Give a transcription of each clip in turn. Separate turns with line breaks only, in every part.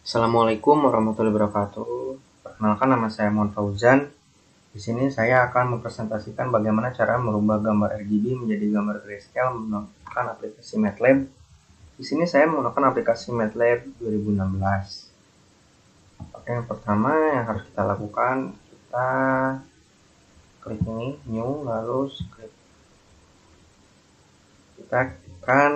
Assalamualaikum warahmatullahi wabarakatuh. Perkenalkan, nama saya Mon Fauzan. Di sini saya akan mempresentasikan bagaimana cara merubah gambar RGB menjadi gambar grayscale menggunakan aplikasi MATLAB. Di sini saya menggunakan aplikasi MATLAB 2016. Oke, yang pertama yang harus kita lakukan, kita klik ini, New, lalu script. Kita akan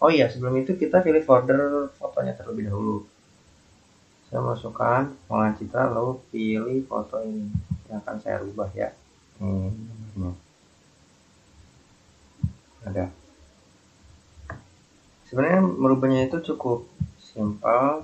oh iya, sebelum itu kita pilih folder fotonya terlebih dahulu. Saya masukkan pengolahan citra, lalu pilih foto ini yang akan saya rubah ya. Ini ada. Sebenarnya merubahnya itu cukup simpel.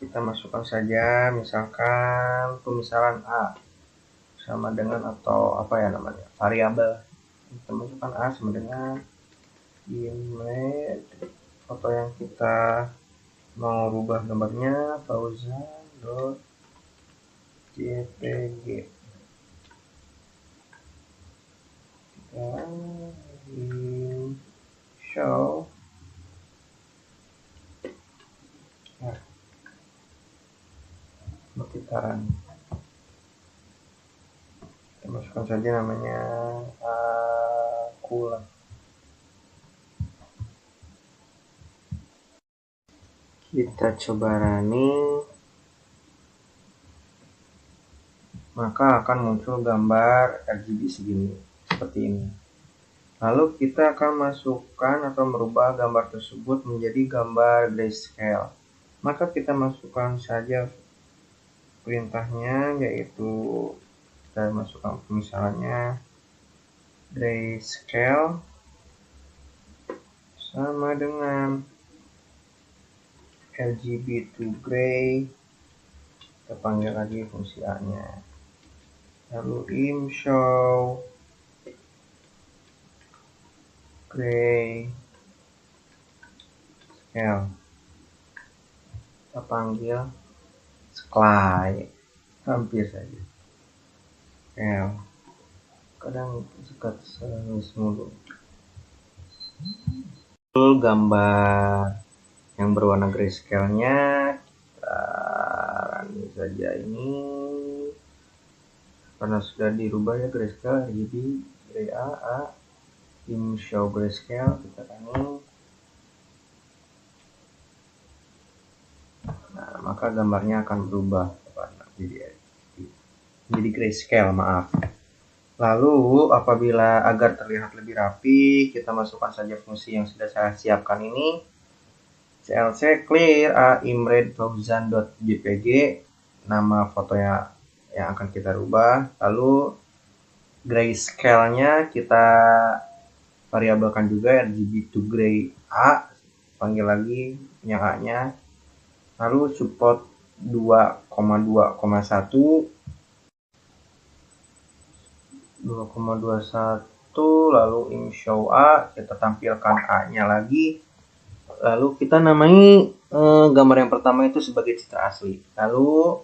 Kita masukkan saja, misalkan pemisalan A sama dengan, atau apa ya namanya, variabel. Kita masukkan A sama dengan image foto yang kita mau rubah gambarnya, fauzan.jpg. Show sekitaran. Kita masukkan saja namanya Akula. Kita coba running, maka akan muncul gambar RGB segini, seperti ini. Lalu kita akan masukkan atau merubah gambar tersebut menjadi gambar grayscale. Maka kita masukkan saja perintahnya, yaitu kita masukkan misalnya grayscale sama dengan RGB to gray. Kita panggil lagi fungsi A nya, lalu show gray scale, kita panggil scale, hampir saja scale, kadang suka servis mulu. Gambar yang berwarna grayscale nya kita running saja ini, karena sudah dirubah ya grayscale RGB gray A, show grayscale, kita running. Nah, maka gambarnya akan berubah warna jadi grayscale, maaf. Lalu apabila agar terlihat lebih rapi, kita masukkan saja fungsi yang sudah saya siapkan ini, clc clear a image fauzan.jpg, nama fotonya yang akan kita rubah. Lalu grayscale-nya kita variabelkan juga RGB to gray A, panggil lagi yang A nya, lalu support 2,2,1, lalu show A, kita tampilkan A nya lagi, lalu kita namai gambar yang pertama itu sebagai citra asli, lalu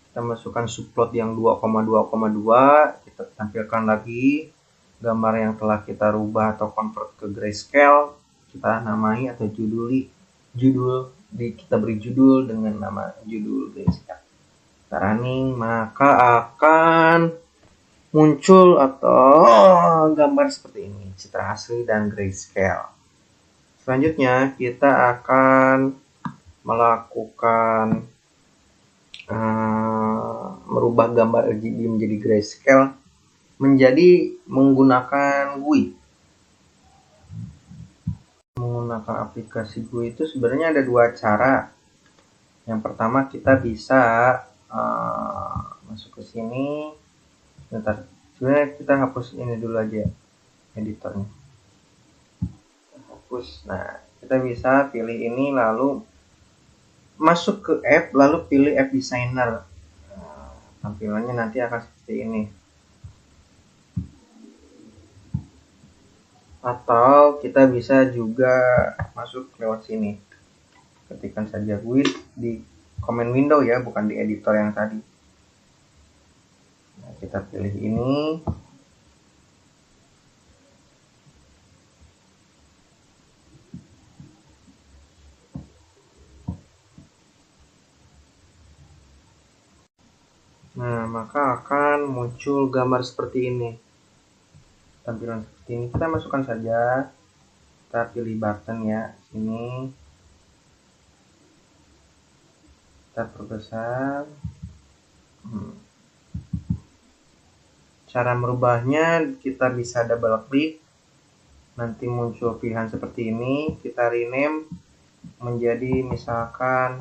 kita masukkan subplot yang 2,2,2, kita tampilkan lagi gambar yang telah kita rubah atau convert ke grayscale, kita namai atau kita beri judul dengan nama judul grayscale. Kita running, maka akan muncul atau gambar seperti ini, citra asli dan grayscale. Selanjutnya kita akan melakukan merubah gambar RGB menjadi grayscale menjadi menggunakan GUI. Menggunakan aplikasi GUI itu sebenarnya ada dua cara. Yang pertama, kita bisa masuk ke sini. Bentar, sebenarnya kita hapus ini dulu aja, editornya. Hapus. Nah, kita bisa pilih ini, lalu masuk ke app, lalu pilih app designer. Tampilannya nanti akan seperti ini. Atau kita bisa juga masuk lewat sini, ketikkan saja GUI di command window ya, bukan di editor yang tadi. Nah, kita pilih ini, Nah, maka akan muncul gambar seperti ini. Tampilan seperti ini. Kita masukkan saja. Kita pilih button ya. Sini. Kita perbesar. Cara merubahnya kita bisa double klik. Nanti muncul pilihan seperti ini. Kita rename menjadi misalkan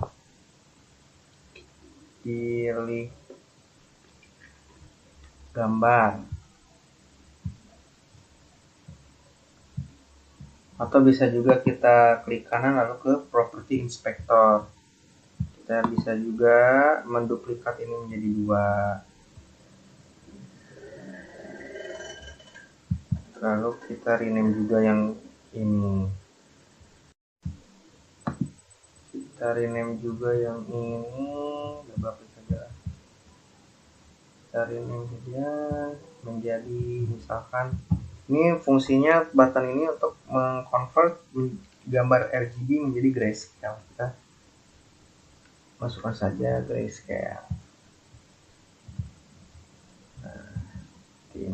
pilih gambar. Atau bisa juga kita klik kanan lalu ke property inspector. Kita bisa juga menduplikat ini menjadi 2. Lalu kita rename juga yang ini. Kita rename juga yang ini. Double klik saja. Kita rename saja menjadi misalkan ini fungsinya button ini untuk mengconvert gambar RGB menjadi grayscale. Kita masukkan saja grayscale. Nah, seperti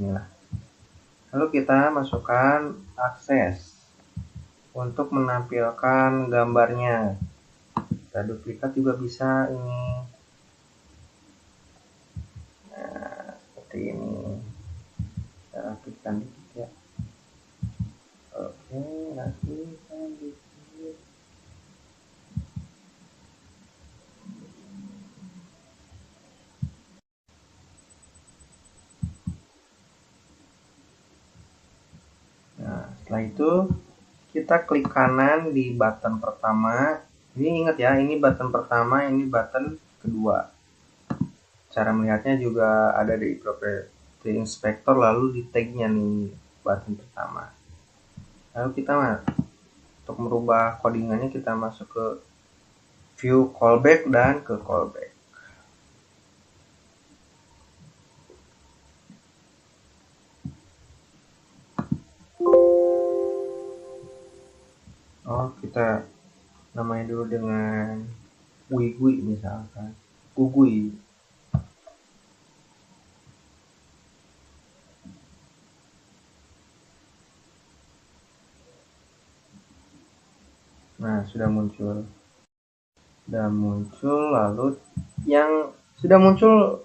inilah. Lalu kita masukkan akses untuk menampilkan gambarnya. Kita duplikat juga bisa ini. Nah, seperti ini. Kita rapikan dikit ya. Oke, rapikan dikit. Nah, setelah itu kita klik kanan di button pertama. Ini ingat ya, ini button pertama, ini button kedua. Cara melihatnya juga ada di property inspector, lalu di tagnya nih button pertama. Lalu kita untuk merubah codingannya kita masuk ke view callback dan ke callback. Oh, kita namanya dulu dengan Wigui misalkan. Gugui. Nah, sudah muncul. Lalu yang sudah muncul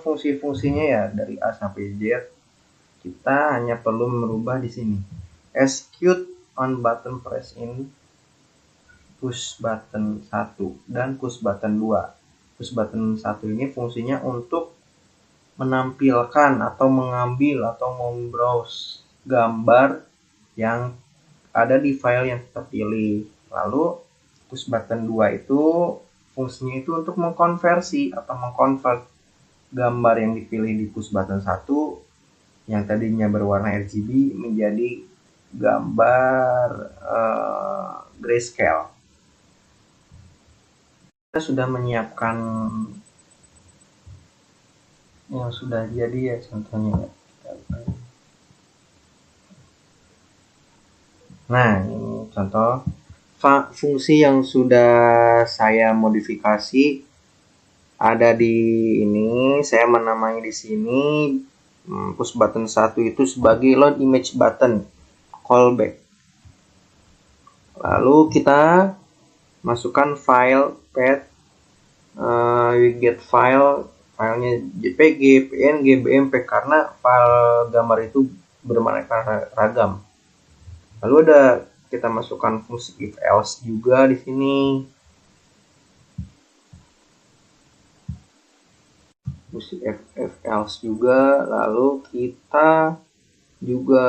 fungsi-fungsinya ya dari A sampai Z. Kita hanya perlu merubah di sini. Execute on button press in push button 1 dan push button 2. Push button 1 ini fungsinya untuk menampilkan atau mengambil atau membrowse gambar yang ada di file yang kita pilih. Lalu push button 2 itu fungsinya itu untuk mengkonversi atau mengkonvert gambar yang dipilih di push button 1 yang tadinya berwarna RGB menjadi gambar grayscale. Kita sudah menyiapkan yang sudah jadi ya, contohnya. Nah, ini contoh fungsi yang sudah saya modifikasi ada di ini. Saya menamai di sini push button 1 itu sebagai load image button callback. Lalu kita masukkan file path widget filenya JPG, PNG, BMP karena file gambar itu beraneka ragam. Lalu kita masukkan fungsi if else juga di sini. Fungsi if else juga. Lalu kita juga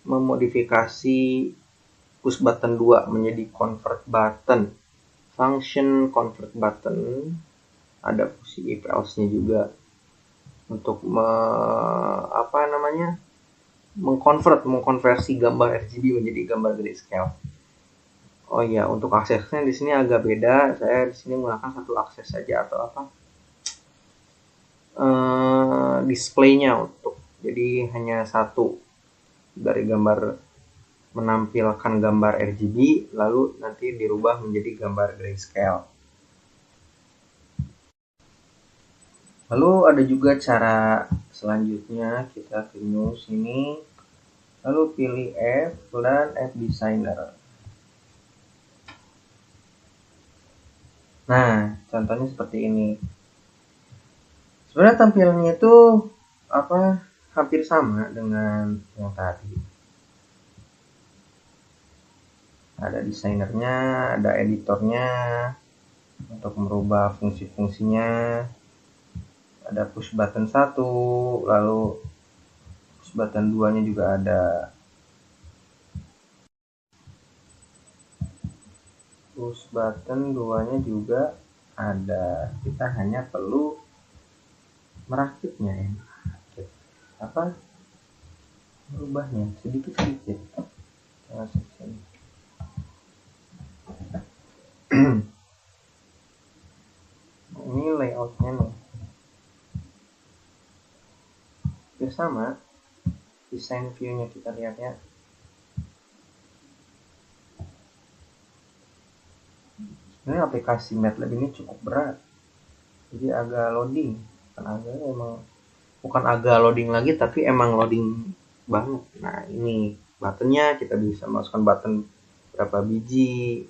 memodifikasi push button 2 menjadi convert button. Function convert button. Ada fungsi if else-nya juga untuk mengkonversi gambar RGB menjadi gambar grayscale. Oh iya, untuk aksesnya di sini agak beda. Saya di sini menggunakan satu akses saja atau displaynya untuk. Jadi hanya satu dari gambar menampilkan gambar RGB lalu nanti dirubah menjadi gambar grayscale. Lalu ada juga cara selanjutnya, kita ke new sini, lalu pilih App dan App Designer. Nah, contohnya seperti ini. Sebenarnya tampilannya itu hampir sama dengan yang tadi. Ada desainernya, ada editornya untuk merubah fungsi-fungsinya. Ada push button 1, lalu push button 2-nya juga ada. Push button 2-nya juga ada. Kita hanya perlu merakitnya ya. Merubahnya sedikit-sedikit. Masuk sini. Ini layoutnya nih. Hampir sama. Desain view-nya kita lihat ya. Sebenarnya aplikasi MATLAB ini cukup berat. Jadi agak loading. Bukan agak loading lagi, tapi emang loading banget. Nah, ini buttonnya kita bisa masukkan button berapa biji.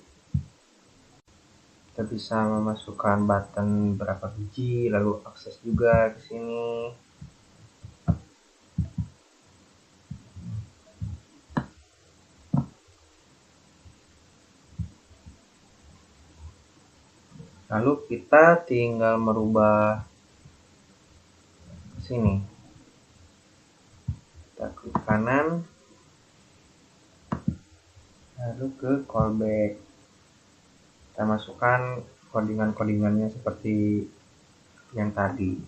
Kita bisa memasukkan button berapa biji, lalu akses juga ke sini. Lalu kita tinggal merubah ke sini. Kita klik kanan, lalu ke callback. Kita masukkan codingan-codingannya seperti yang tadi.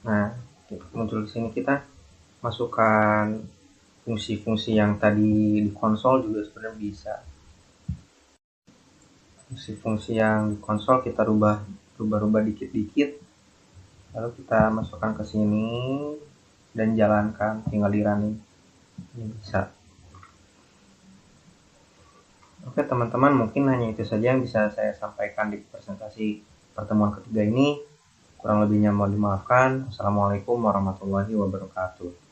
Nah, muncul di sini kita masukkan fungsi-fungsi yang tadi di konsol juga sebenarnya bisa. Fungsi-fungsi yang di konsol kita rubah dikit-dikit, lalu kita masukkan ke sini dan jalankan, tinggal di running. Ini bisa. Oke teman-teman, mungkin hanya itu saja yang bisa saya sampaikan di presentasi pertemuan ketiga ini. Kurang lebihnya mohon dimaafkan. Assalamualaikum warahmatullahi wabarakatuh.